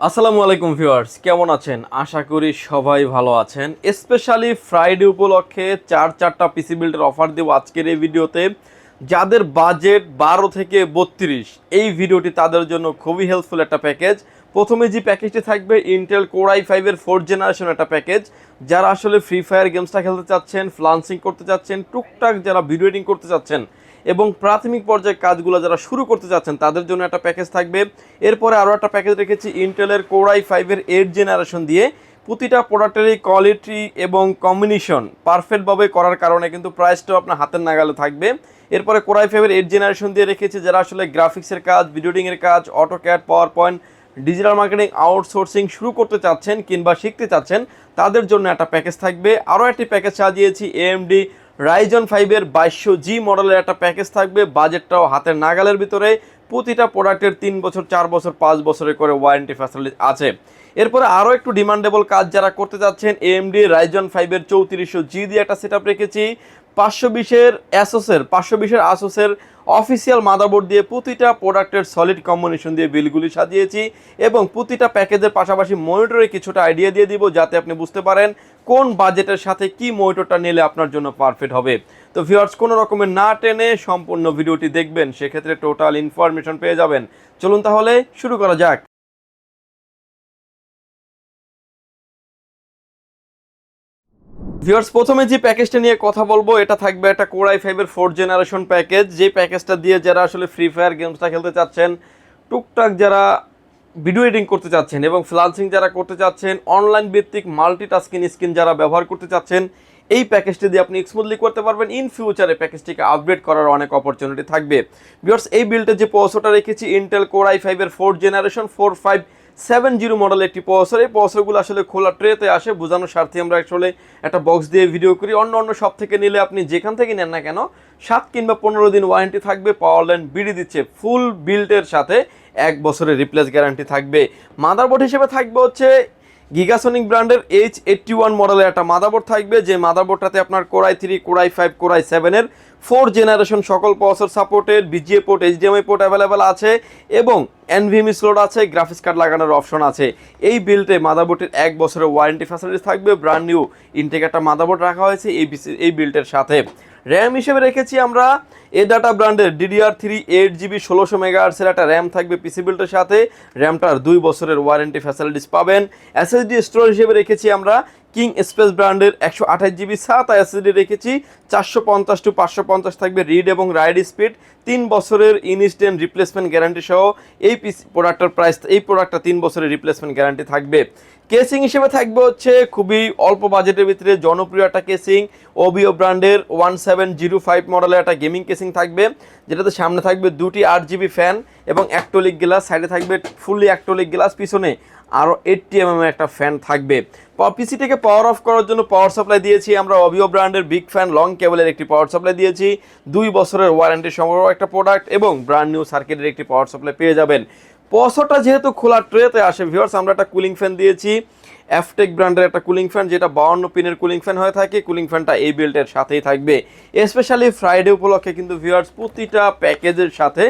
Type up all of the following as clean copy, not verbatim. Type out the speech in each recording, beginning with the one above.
আসসালামু আলাইকুম ভিউয়ার্স, কেমন আছেন? আশা করি সবাই ভালো আছেন। স্পেশালি ফ্রাইডে উপলক্ষে চারটা পিসি বিল্ডের অফার দেব আজকের এই ভিডিওতে। যাদের বাজেট 12 থেকে 32, এই ভিডিওটি তাদের জন্য খুবই হেল্পফুল একটা প্যাকেজ। প্রথমে যে প্যাকেজটি থাকবে ইন্টেল কোর i5 এর 4th জেনারেশন একটা প্যাকেজ। যারা আসলে ফ্রি ফায়ার গেমসটা খেলতে চাচ্ছেন, ফ্লান্সিং করতে চাচ্ছেন, টুকটাক যারা ভিডিও এডিটিং করতে চাচ্ছেন এবং প্রাথমিক পর্যায়ে কাজগুলো যারা শুরু করতে চাচ্ছেন তাদের জন্য একটা প্যাকেজ থাকবে। এরপরে আরও একটা প্যাকেজ রেখেছি ইন্টেলের কোর i5 এর 8th জেনারেশন দিয়ে। প্রতিটা প্রোডাক্টেরই কোয়ালিটি এবং কম্বিনেশন পারফেক্টভাবে করার কারণে কিন্তু প্রাইসটাও আপনার হাতের নাগালে থাকবে। এরপরে কোর i5 এর 8th জেনারেশন দিয়ে রেখেছি যারা আসলে গ্রাফিক্সের কাজ, ভিডিও এডিটিংয়ের কাজ, AutoCAD, power point, digital marketing, outsourcing শুরু করতে চাচ্ছেন কিংবা শিখতে চাচ্ছেন তাদের জন্য একটা প্যাকেজ থাকবে। আরও একটি প্যাকেজ সাজিয়েছি AMD Ryzen 5 এর 2200G মডেলের একটা প্যাকেজ থাকবে, বাজেটটাও হাতের নাগালের ভিতরে। প্রতিটা প্রোডাক্টের 3 বছর, 4 বছর, 5 বছরের করে ওয়ারেন্টি ফ্যাসিলিটি আছে। এরপরে আরও একটু ডিমান্ডেবল কাজ যারা করতে যাচ্ছেন AMD Ryzen 5 এর 3400G দিয়ে একটা সেটআপ রেখেছি। 520 এর আসোসের অফিসিয়াল মাদারবোর্ড দিয়ে প্রতিটা প্রোডাক্টের সলিড কম্বিনেশন দিয়ে বিলগুলি সাজিয়েছি এবং প্রতিটা প্যাকেজের পাশাপাশি মনিটরে কিছুটা আইডিয়া দিয়ে দিব যাতে আপনি বুঝতে পারেন কোন বাজেটের সাথে কি মনিটরটা নিলে আপনার জন্য পারফেক্ট হবে। তো ভিউয়ার্স, কোনো রকমের না টেনে সম্পূর্ণ ভিডিওটি দেখবেন, সেক্ষেত্রে টোটাল ইনফরমেশন পেয়ে যাবেন। চলুন তাহলে শুরু করা যাক। ভিউয়ার্স, প্রথমে যে প্যাকেজটা নিয়ে কথা বলবো এটা থাকবে একটা কোর i5 এর 4th জেনারেশন প্যাকেজ। যে প্যাকেজটা দিয়ে যারা আসলে ফ্রি ফায়ার গেমসটা খেলতে চাচ্ছেন, টুকটাক যারা ভিডিও এডিটিং করতে চাচ্ছেন এবং ফ্লান্সিং যারা করতে চাচ্ছেন, অনলাইন ভিত্তিক মাল্টিটাস্কিং স্কিন যারা ব্যবহার করতে চাচ্ছেন, এই প্যাকেজটি দিয়ে আপনি স্মুথলি করতে পারবেন। ইন ফিউচারে প্যাকেজটিকে আপগ্রেড করার অনেক অপরচুনিটি থাকবে। ভিউয়ার্স, এই বিল্ডে যে প্রসেসরটা রেখেছি ইন্টেল কোর i5 এর 4th জেনারেশন 4570 মডেলের একটি প্রসেসর। এই প্রসেসরগুলো আসলে খোলা ট্রেতে আসে, বোঝানোর স্বার্থে আমরা আসলে একটা বক্স দিয়ে ভিডিও করি। অন্য সব থেকে নিলে আপনি যেখান থেকে নেন না কেন 7 কিংবা 15 দিন ওয়ারেন্টি থাকবে। পাওয়ার লাইন বিডি দিচ্ছে ফুল বিল্ডের সাথে 1 বছরের রিপ্লেস গ্যারান্টি থাকবে। মাদারবোর্ড হিসেবে থাকবে হচ্ছে গিগাসনিক ব্র্যান্ডের H81 মডেলের একটা মাদারবোর্ড থাকবে, যে মাদারবোর্ডটাতে আপনার core i3, core i5, core i7 এর 4th জেনারেশন সকল processor supported, BGA port, HDMI port available আছে এবং NVMe স্লট আছে, গ্রাফিক্স কার্ড লাগানোর অপশন আছে। এই বিল্ডে মাদারবোর্ডের 1 বছরের ওয়ারেন্টি ফ্যাসিলিটি থাকবে। ব্র্যান্ড নিউ ইনটেক একটা মাদারবোর্ড রাখা হয়েছে এই বিল্ডের সাথে। র্যাম হিসেবে রেখেছি আমরা এডাটা ব্র্যান্ডের DDR3 8GB 1600 MHz এর একটা র্যাম থাকবে পিসি বিল্ডের সাথে। র্যামটার 2 বছরের ওয়ারেন্টি ফ্যাসিলিটিস পাবেন। SSD স্টোরেজ হিসেবে রেখেছি আমরা কিং স্পেস ব্র্যান্ডের 128GB SATA SSD রেখেছি। 450 to 550 থাকবে রিড এবং রাইড স্পিড। 3 বছরের ইনস্ট্যান্ট রিপ্লেসমেন্ট গ্যারান্টি সহ এই প্রোডাক্টটা 3 বছরের রিপ্লেসমেন্ট গ্যারান্টি থাকবে। কেসিং হিসেবে থাকবে হচ্ছে খুবই অল্প বাজেটের ভিতরে জনপ্রিয় একটা কেসিং, ওবিও ব্র্যান্ডের 1705 মডেলের একটা গেমিং কেসিং থাকবে, যেটাতে সামনে থাকবে 2টি 8GB ফ্যান এবং অ্যাক্টোলিক গ্লাস, সাইডে থাকবে ফুললি অ্যাক্টোলিক গ্লাস, পিছনে আরও 80mm একটা ফ্যান থাকবে। পিসিটিকে পাওয়ার অফ করার জন্য পাওয়ার সাপ্লাই দিয়েছি আমরা ওবিও ব্র্যান্ডের বিগ ফ্যান লং কেবলের একটি পাওয়ার সাপ্লাই দিয়েছি। 2 বছরের ওয়ারেন্টি সংগ্রহ একটা প্রোডাক্ট এবং ব্র্যান্ড নিউ সার্কিটের একটি পাওয়ার সাপ্লাই পেয়ে যাবেন। প্রসেসরটা যেহেতু খোলা ট্রেতে আসে ভিউয়ার্স, আমরা একটা কুলিং ফ্যান দিয়েছি এফটেক ব্র্যান্ডের একটা কুলিং ফ্যান, যেটা 52 পিনের কুলিং ফ্যান হয়ে থাকে। কুলিং ফ্যানটা এই বিল্ডের সাথেই থাকবে। স্পেশালি ফ্রাইডে উপলক্ষে কিন্তু ভিউয়ার্স প্রতিটা প্যাকেজের সাথে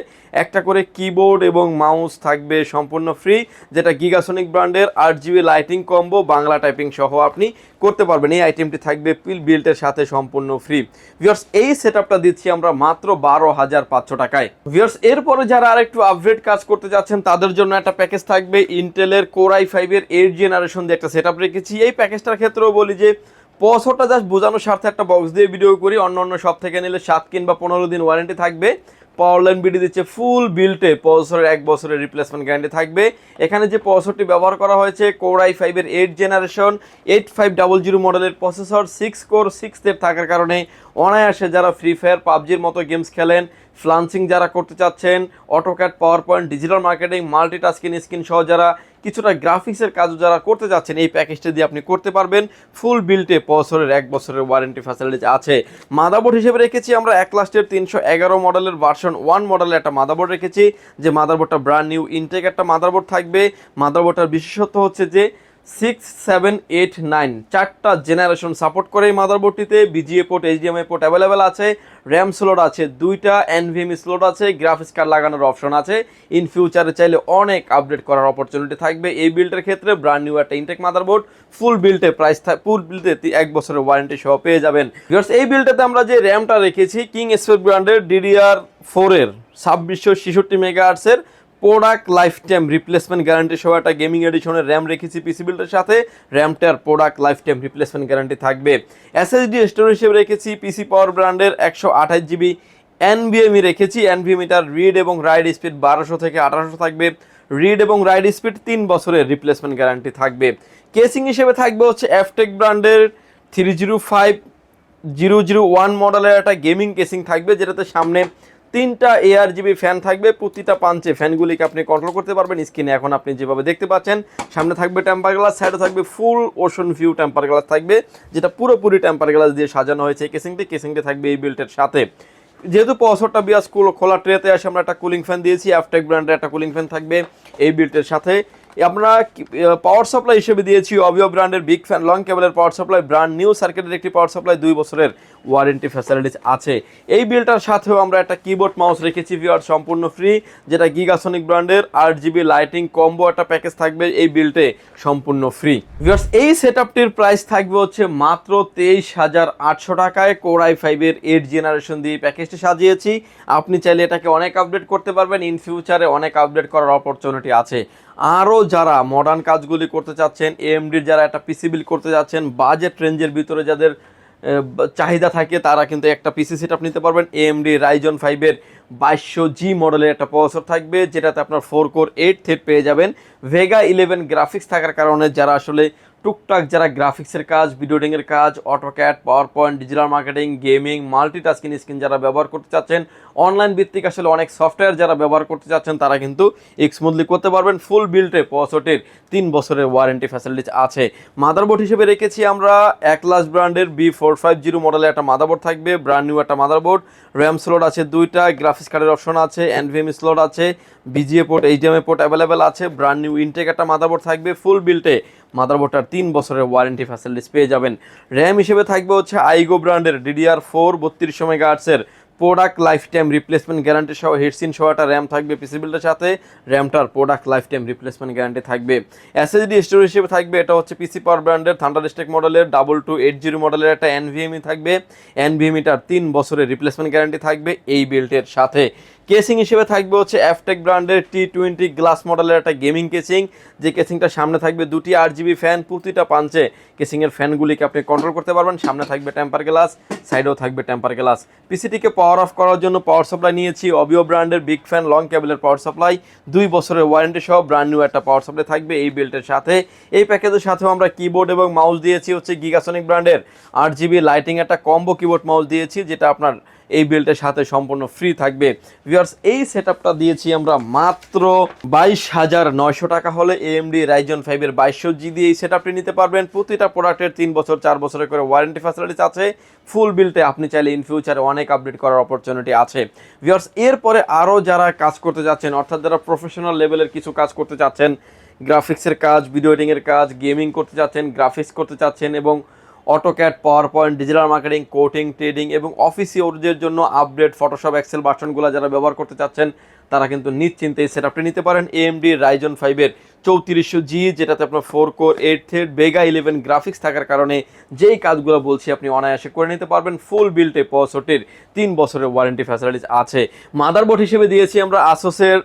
একটা করে কিবোর্ড এবং মাউস থাকবে সম্পূর্ণ ফ্রি, যেটা গিগাসনিক ব্র্যান্ডের 8GB lighting combo Bangla typing সহ আপনি করতে পারবেন। এই আইটেমটি থাকবে বিল্ডের সাথে সম্পূর্ণ ফ্রি। ভিউয়ার্স, এই সেটআপটা দিচ্ছি আমরা মাত্র 12,500 টাকায়। ভিউয়ার্স, এরপরে যারা আরেকটু আপগ্রেড কাজ করতে যাচ্ছেন তাদের জন্য একটা প্যাকেজ থাকবে ইন্টেলের কোর i5 এর 8th জেনারেশন দিয়ে একটা সেটআপ রেখেছি। এই প্যাকেজটার ক্ষেত্রেও বলি যে প্রসেসরটা জাস্ট বোঝানোর স্বার্থে একটা বক্স দিয়ে ভিডিও করি। অন্য সব থেকে নিলে 7 কিংবা 15 দিন ওয়ারেন্টি থাকবে। পাওয়ার লাইন বিডি দিচ্ছে ফুল বিল্টে প্রসেসরের 1 বছরের রিপ্লেসমেন্ট গ্যারান্টি থাকবে। এখানে যে প্রসেসরটি ব্যবহার করা হয়েছে কোর i5 এর 8th জেনারেশন 8500 মডেলের প্রসেসর, 6 কোর 6 থ্রেড থাকার কারণে অনায়াসে যারা ফ্রি ফায়ার, পাবজির মতো গেমস খেলেন, ফ্লান্সিং যারা করতে চাচ্ছেন, AutoCAD, power point, digital marketing, multitasking skin সহ যারা কিছুটা গ্রাফিক্সের কাজও যারা করতে যাচ্ছেন, এই প্যাকেজটা দিয়ে আপনি করতে পারবেন। ফুল বিল্টে প্রসেসরের 1 বছরের ওয়ারেন্টি ফ্যাসিলিটি আছে। মাদারবোর্ড হিসেবে রেখেছি আমরা অ্যাক্লাস্টের 311 মডেলের ভার্সন 1 মডেলের একটা মাদারবোর্ড রেখেছি, যে মাদারবোর্ডটা ব্র্যান্ড নিউ ইনটেক একটা মাদারবোর্ড থাকবে। মাদারবোর্ডটার বিশেষত্ব হচ্ছে যে 6, 7, 8, 9 চারটা জেনারেশন সাপোর্ট করে এই মাদারবোর্ডটিতে। VGA port, HDMI port available আছে, র্যাম স্লট আছে দুইটা, এনভিএমই স্লট আছে, গ্রাফিক্স কার্ড লাগানোর অপশন আছে। ইন ফিউচারে চাইলে অনেক আপডেট করার অপরচুনিটি থাকবে এই বিল্ডের ক্ষেত্রে। ব্র্যান্ড নিউ একটা ইনটেক মাদারবোর্ড, ফুল বিল্ডে ফুল বিল্ডে 1 বছরের ওয়ারেন্টি সহ পেয়ে যাবেন। ভিউয়ার্স, এই বিল্ডটাতে আমরা যে র্যামটা রেখেছি কিং স্পেস ব্র্যান্ডের DDR4 এর 2666 মেগাহার্টজের product lifetime replacement guarantee সহ একটা গেমিং এডিশনের র্যাম রেখেছি পিসি বিল্ডের সাথে। র্যামটার product lifetime replacement guarantee থাকবে। এসএসডি স্টোরেজ হিসেবে রেখেছি পিসি পাওয়ার ব্র্যান্ডের 128 GB এনভিএমই রেখেছি। এনভিএমিটার রিড এবং রাইড স্পিড 1200 থেকে 1800 থাকবে। রিড এবং রাইড স্পিড 3 বছরের রিপ্লেসমেন্ট গ্যারান্টি থাকবে। কেসিং হিসেবে থাকবে হচ্ছে এফটেক ব্র্যান্ডের 305001 মডেলের একটা গেমিং কেসিং থাকবে, যেটাতে সামনে 3টা ARGB ফ্যান থাকবে। প্রতিটা পাঞ্চে ফ্যানগুলিকে আপনি কন্ট্রোল করতে পারবেন। স্ক্রিনে এখন আপনি যেভাবে দেখতে পাচ্ছেন, সামনে থাকবে টেম্পার গ্লাস, সাইডে থাকবে ফুল ওশন ভিউ টেম্পার গ্লাস থাকবে, যেটা পুরোপুরি টেম্পার গ্লাস দিয়ে সাজানো হয়েছে এই কেসিংটি থাকবে এই বিল্টের সাথে। যেহেতু প্রসেসরটা বিয়াস খোলা ট্রেতে আসে, আমরা একটা কুলিং ফ্যান দিয়েছি। অ্যাফটেক ব্র্যান্ডের একটা কুলিং ফ্যান থাকবে এই বিল্টের সাথে। আমরা পাওয়ার সাপ্লাই হিসেবে দিয়েছি অবিও ব্র্যান্ডের বিগ ফ্যান লং কেবলের পাওয়ার সাপ্লাই, ব্র্যান্ড নিউ সার্কিটের একটি পাওয়ার সাপ্লাই, 2 বছরের ওয়ারেন্টি ফ্যাসিলিটিস আছে। এই বিলটার সাথেও আমরা একটা কিবোর্ড মাউস রেখেছি ভিউয়ার, সম্পূর্ণ ফ্রি, যেটা গিগাসনিক ব্র্যান্ডের 8GB লাইটিং কম্বো একটা প্যাকেজ থাকবে এই বিলটে, সম্পূর্ণ ফ্রি। ভিউয়ার্স, এই সেটআপটির প্রাইস থাকবে হচ্ছে মাত্র 23,800 টাকায়। কোর i5 এর 8 জেনারেশন দিয়ে প্যাকেজটি সাজিয়েছি। আপনি চাইলে এটাকে অনেক আপডেট করতে পারবেন। ইন ফিউচারে অনেক আপডেট করার অপরচুনিটি আছে। আরও যারা মডার্ন কাজগুলি করতে চাচ্ছেন, AMDর যারা একটা পিসি বিল্ড করতে যাচ্ছেন, বাজেট রেঞ্জের ভিতরে যাদের চাহিদা থাকে, তারা কিন্তু একটা পিসি সেটআপ নিতে পারবেন। AMD Ryzen 5 এর 2200G মডেলের একটা প্রসেসর থাকবে, যেটাতে আপনার 4 কোর 8 থ্রেড পেয়ে যাবেন। ভেগা 11 গ্রাফিক্স থাকার কারণে যারা আসলে টুকটাক যারা গ্রাফিক্সের কাজ, ভিডিও এডিটিংয়ের কাজ, AutoCAD, power point, digital marketing, gaming, multitasking skin যারা ব্যবহার করতে চাচ্ছেন, অনলাইন ভিত্তিক আসলে অনেক সফটওয়্যার যারা ব্যবহার করতে চাচ্ছেন, তারা কিন্তু স্মুথলি করতে পারবেন। ফুল বিল্টে প্রসেসরটির 3 বছরের ওয়ারেন্টি ফ্যাসিলিটিস আছে। মাদারবোর্ড হিসেবে রেখেছি আমরা একলাস ব্র্যান্ডের B450 মডেলের একটা মাদারবোর্ড থাকবে, ব্র্যান্ড নিউ একটা মাদারবোর্ড। র্যাম স্লট আছে দুইটা, গ্রাফিক্স কার্ডের অপশন আছে, এনভিএমই স্লট আছে, VGA port, HDMI port available আছে। ব্র্যান্ড নিউ ইনটেক একটা মাদারবোর্ড থাকবে। ফুল বিল্টে মাদারবোর্ডটার 3 বছরের ওয়ারেন্টি ফ্যাসিলিটিস পেয়ে যাবেন। র্যাম হিসেবে থাকবে হচ্ছে আইগো ব্র্যান্ডের DDR4 3200 মেগাহার্টজের product lifetime replacement guarantee সহ হেডসিন সহ একটা র্যাম থাকবে পিসি বিল্ডের সাথে। র্যামটার product lifetime replacement guarantee থাকবে। এসএসডি স্টোরেজ হিসেবে থাকবে, এটা হচ্ছে পিসি পাওয়ার ব্র্যান্ডের থান্ডারস্টিক মডেলের 2280 মডেলের একটা এনভিএমই থাকবে। এনভিএমিটার 3 বছরের রিপ্লেসমেন্ট গ্যারান্টি থাকবে এই বিল্টের সাথে। কেসিং হিসেবে থাকবে হচ্ছে এফটেক ব্র্যান্ডের T20 গ্লাস মডেলের একটা গেমিং কেসিং, যে কেসিংটা সামনে থাকবে 2টি 8GB ফ্যান, প্রতিটা পাঞ্চে কেসিংয়ের ফ্যানগুলিকে আপনি কন্ট্রোল করতে পারবেন। সামনে থাকবে টেম্পার গ্লাস, সাইডেও থাকবে টেম্পার গ্লাস। পিসিটিকে পাওয়ার অফ করার জন্য পাওয়ার সাপ্লাই নিয়েছি অবিও ব্র্যান্ডের বিগ ফ্যান লং কেবলের পাওয়ার সাপ্লাই, 2 বছরের ওয়ারেন্টি সহ ব্র্যান্ড নিউ একটা পাওয়ার সাপ্লাই থাকবে এই বিল্টের সাথে। এই প্যাকেজের সাথেও আমরা কিবোর্ড এবং মাউস দিয়েছি হচ্ছে গিগাসনিক ব্র্যান্ডের 8GB লাইটিং একটা কম্বো কিবোর্ড মাউস দিয়েছি, যেটা আপনার এই বিল্টের সাথে সম্পূর্ণ ফ্রি থাকবে। ভিউয়ার্স, এই সেটআপটা দিয়েছি আমরা মাত্র 22,900 টাকা হলে। AMD Ryzen 5 এর 2200G দিয়ে এই সেটআপটি নিতে পারবেন। প্রতিটা প্রোডাক্টের 3 বছর 4 বছরের করে ওয়ারেন্টি ফ্যাসিলিটিস আছে। ফুল বিল্টে আপনি চাইলে ইন ফিউচারে অনেক আপডেট করার অপরচুনিটি আছে। ভিউয়ার্স, এরপরে আরও যারা কাজ করতে যাচ্ছেন, অর্থাৎ যারা প্রফেশনাল লেভেলের কিছু কাজ করতে চাচ্ছেন, গ্রাফিক্সের কাজ, ভিডিও এডিটিংয়ের কাজ, গেমিং করতে চাচ্ছেন, গ্রাফিক্স করতে চাচ্ছেন এবং AutoCAD, power point, digital marketing, coding, trading এবং অফিস ইউজের জন্য আপডেট ফটোশপ, এক্সেল ভার্সনগুলো যারা ব্যবহার করতে চাচ্ছেন, তারা কিন্তু নিশ্চিন্তে এই সেটআপটি নিতে পারেন। AMD Ryzen 5 এর 3400G, যেটাতে আপনার 4 কোর 8 থ্রেড ভেগা 11 গ্রাফিক্স থাকার কারণে যেই কাজগুলো বলছি আপনি অনায়াসে করে নিতে পারবেন। ফুল বিল্টে প্রসেসরটির 3 বছরের ওয়ারেন্টি ফ্যাসিলিটিস আছে। মাদারবোর্ড হিসেবে দিয়েছি আমরা আসোসের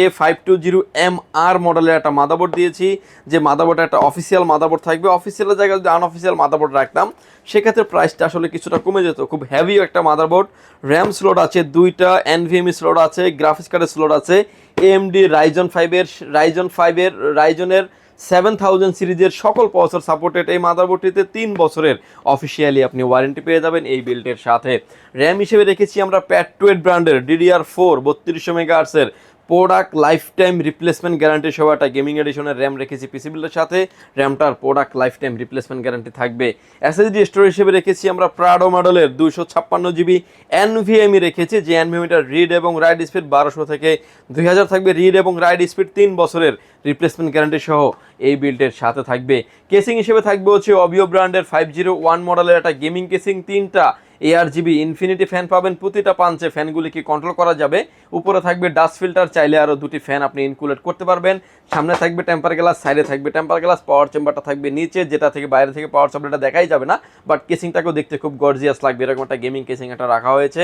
A520MR মডেলের একটা মাদারবোর্ড দিয়েছি, যে মাদারবোর্ডটা একটা অফিসিয়াল মাদারবোর্ড থাকবে। অফিসিয়ালের জায়গায় যদি আনঅফিসিয়াল মাদারবোর্ড রাখতাম, সেক্ষেত্রে প্রাইসটা আসলে কিছুটা কমে যেত। খুব হেভি একটা মাদারবোর্ড, র্যাম স্লট আছে দুইটা, এনভিএমই স্লট আছে, গ্রাফিক্স কার্ডের স্লট আছে। AMD Ryzen 5 এর রাইজনের 7000 সিরিজের সকল প্রসেসর সাপোর্টেড এই মাদারবোর্ডটিতে 3 বছরের অফিসিয়ালি আপনি ওয়ারেন্টি পেয়ে যাবেন এই বিল্টের সাথে। র্যাম হিসেবে রেখেছি আমরা প্যাট্রোয়েট ব্র্যান্ডের DDR4 3200 মেগাহার্টজের product lifetime replacement guarantee সহ একটা গেমিং এডিশনের র্যাম রেখেছি পিসি বিল্ডের সাথে। র্যামটার product lifetime replacement guarantee থাকবে। এসএসডি স্টোরেজ হিসেবে রেখেছি আমরা প্রাডো মডেলের 256 জিবি এনভিএমই রেখেছি, যে এনভিএমিটার রিড এবং রাইট স্পিড 1200 থেকে 2000 থাকবে, রিড এবং রাইট স্পিড 3 বছরের রিপ্লেসমেন্ট গ্যারান্টি সহ এই বিল্ডের সাথে থাকবে। কেসিং হিসেবে থাকবে হচ্ছে অবিও ব্র্যান্ডের 501 মডেলের একটা গেমিং কেসিং, 3টা ARGB ইনফিনিটি ফ্যান পাবেন, প্রতিটা পাঞ্চে ফ্যানগুলিকে কন্ট্রোল করা যাবে। উপরে থাকবে ডাস্ট ফিল্টার, চাইলে আরও 2টি ফ্যান আপনি ইনকুলেট করতে পারবেন। সামনে থাকবে টেম্পার গ্লাস, সাইডে থাকবে টেম্পার গ্লাস, পাওয়ার চেম্বারটা থাকবে নিচে, যেটা থেকে বাইরে থেকে পাওয়ার সাপ্লাইটা দেখাই যাবে না, বাট কেসিংটাকেও দেখতে খুব গর্জিয়াস লাগবে, এরকম একটা গেমিং কেসিং একটা রাখা হয়েছে।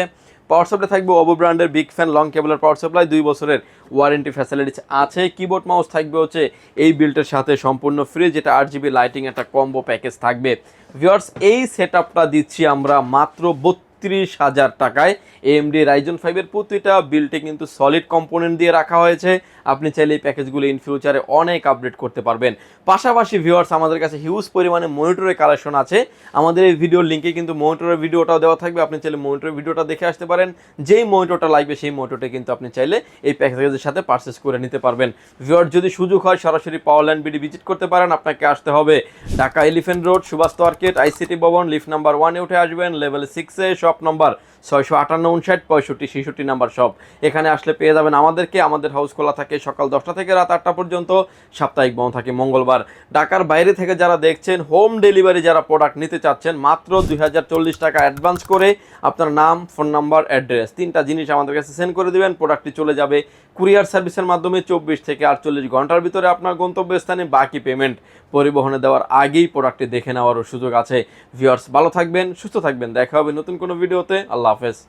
পাওয়ার সাপ্লাই থাকবে ওভো ব্র্যান্ডের বিগ ফ্যান লং কেবলের পাওয়ার সাপ্লাই, 2 বছরের ওয়ারেন্টি ফ্যাসিলিটিস আছে। কিবোর্ড মাউস থাকবে হচ্ছে এই বিল্ডের সাথে সম্পূর্ণ ফ্রি, যেটা 8GB লাইটিং একটা কম্বো প্যাকেজ থাকবে। ভিউয়ার্স, এই সেটআপটা দিচ্ছি আমরা মাত্র 32,000 টাকায়। AMD Ryzen 5 এর প্রতিটা বিল্ডে কিন্তু সলিড কম্পোনেন্ট দিয়ে রাখা হয়েছে। আপনি চাইলে এই প্যাকেজগুলো ইন ফিউচারে অনেক আপডেট করতে পারবেন। পাশাপাশি ভিউয়ার্স, আমাদের কাছে হিউজ পরিমাণে মনিটরের কালেকশন আছে। আমাদের এই ভিডিওর লিঙ্কে কিন্তু মনিটরের ভিডিওটাও দেওয়া থাকবে, আপনি চাইলে মনিটরের ভিডিওটা দেখে আসতে পারেন। যেই মনিটরটা লাগবে সেই মনিটরটা কিন্তু আপনি চাইলে এই প্যাকেজের সাথে পারচেস করে নিতে পারবেন। ভিউয়ার্স, যদি সুযোগ হয় সরাসরি পাওয়ারল্যান্ড বিডি ভিজিট করতে পারেন। আপনাকে আসতে হবে Dhaka Elephant Road, Subhash Market, ICT Bhaban, lift number 1-এ উঠে আসবেন, লেভেল 6-এ, শপ নাম্বার 658, 59, 65, 66 নাম্বার শপ। এখানে আসলে পেয়ে যাবেন আমাদেরকে। আমাদের হাউস খোলা থাকে সকাল 10টা থেকে রাত 8টা পর্যন্ত, সাপ্তাহিক বন্ধ থাকে মঙ্গলবার। ঢাকার বাইরে থেকে যারা দেখছেন, হোম ডেলিভারি যারা প্রোডাক্ট নিতে চাচ্ছেন, মাত্র 2040 টাকা অ্যাডভান্স করে আপনার নাম, ফোন নাম্বার, অ্যাড্রেস 3টা জিনিস আমাদের কাছে সেন্ড করে দেবেন। প্রোডাক্টটি চলে যাবে কুরিয়ার সার্ভিসের মাধ্যমে 24 থেকে 48 ঘন্টার ভিতরে আপনার গন্তব্যস্থানে। বাকি পেমেন্ট পরিবহনে দেওয়ার আগেই প্রোডাক্টটি দেখে নেওয়ারও সুযোগ আছে। ভিউয়ার্স, ভালো থাকবেন, সুস্থ থাকবেন, দেখা হবে নতুন কোনো ভিডিওতে। আল্লাহ হাফেজ।